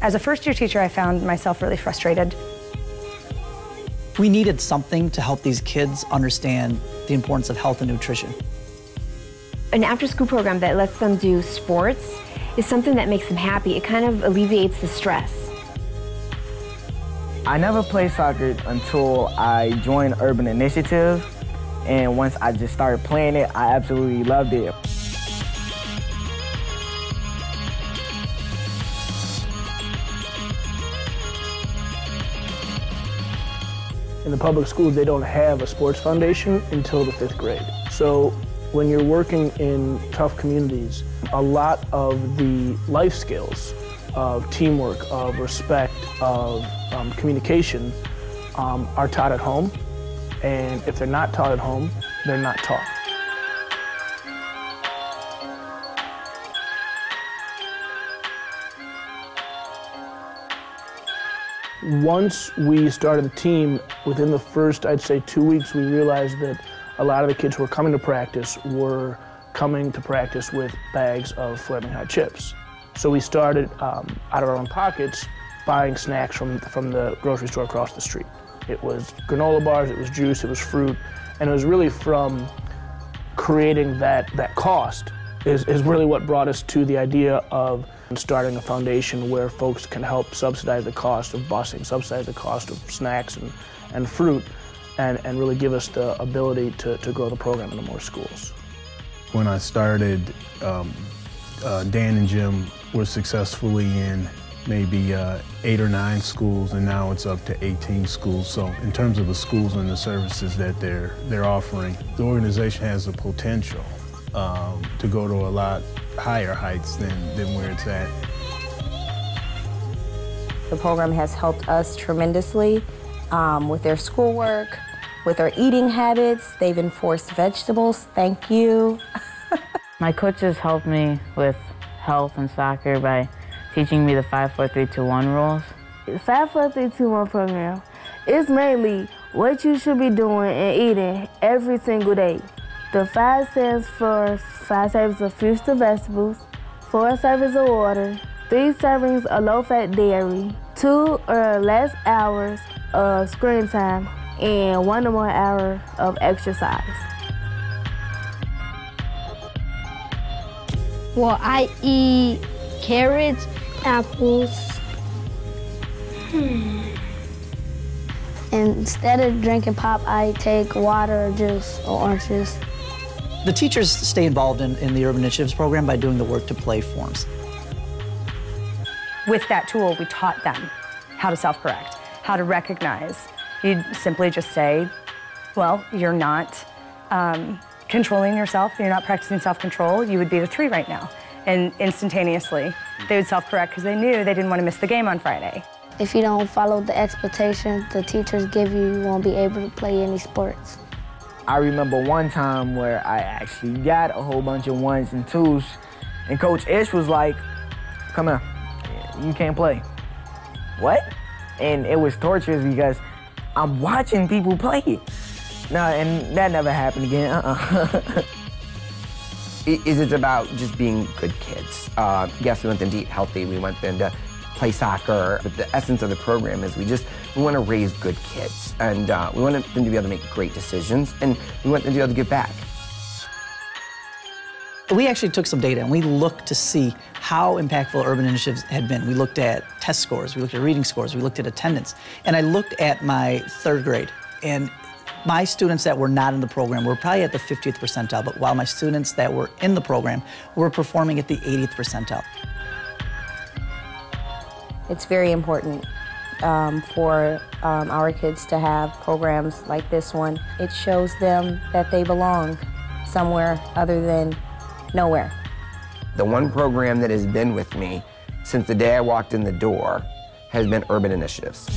As a first-year teacher, I found myself really frustrated. We needed something to help these kids understand the importance of health and nutrition. An after-school program that lets them do sports is something that makes them happy. It kind of alleviates the stress. I never played soccer until I joined Urban Initiative, and once I just started playing it, I absolutely loved it. In the public schools, they don't have a sports foundation until the 5th grade. So when you're working in tough communities, a lot of the life skills of teamwork, of respect, of communication are taught at home. And if they're not taught at home, they're not taught. Once we started the team, within the first, I'd say, 2 weeks, we realized that a lot of the kids who were coming to practice were coming to practice with bags of Flaming Hot chips. So we started, out of our own pockets, buying snacks from the grocery store across the street. It was granola bars, it was juice, it was fruit, and it was really from creating that cost is really what brought us to the idea of starting a foundation where folks can help subsidize the cost of busing, subsidize the cost of snacks and fruit, and really give us the ability to grow the program into more schools. When I started, Dan and Jim were successfully in maybe 8 or 9 schools, and now it's up to 18 schools. So in terms of the schools and the services that they're offering, the organization has the potential to go to a lot higher heights than where it's at. The program has helped us tremendously with their schoolwork, with our eating habits. They've enforced vegetables. Thank you. My coaches helped me with health and soccer by teaching me the 5-4-3-2-1 rules. The 5-4-3-2-1 program is mainly what you should be doing and eating every single day. The 5 stands for 5 servings of fruits and vegetables, 4 servings of water, 3 servings of low-fat dairy, 2 or less hours of screen time, and 1 or more hour of exercise. Well, I eat carrots, apples. Instead of drinking pop, I take water or juice or orange juice. The teachers stay involved in the Urban Initiatives program by doing the work to play forms. With that tool, we taught them how to self-correct, how to recognize. You'd simply just say, well, you're not controlling yourself, you're not practicing self-control, you would be at a 3 right now. And instantaneously, they would self-correct because they knew they didn't want to miss the game on Friday. If you don't follow the expectations the teachers give you, you won't be able to play any sports. I remember one time where I actually got a whole bunch of 1s and 2s, and Coach Ish was like, come here, you can't play. What? And it was torturous because I'm watching people play. No, and that never happened again, Is it about just being good kids? Yes, we want them to eat healthy, we want them to play soccer, but the essence of the program is we want to raise good kids, and we want them to be able to make great decisions, and we want them to be able to give back. We actually took some data and we looked to see how impactful Urban Initiatives had been. We looked at test scores, we looked at reading scores, we looked at attendance, and I looked at my 3rd grade, and my students that were not in the program were probably at the 50th percentile, but while my students that were in the program were performing at the 80th percentile. It's very important for our kids to have programs like this one. It shows them that they belong somewhere other than nowhere. The one program that has been with me since the day I walked in the door has been Urban Initiatives.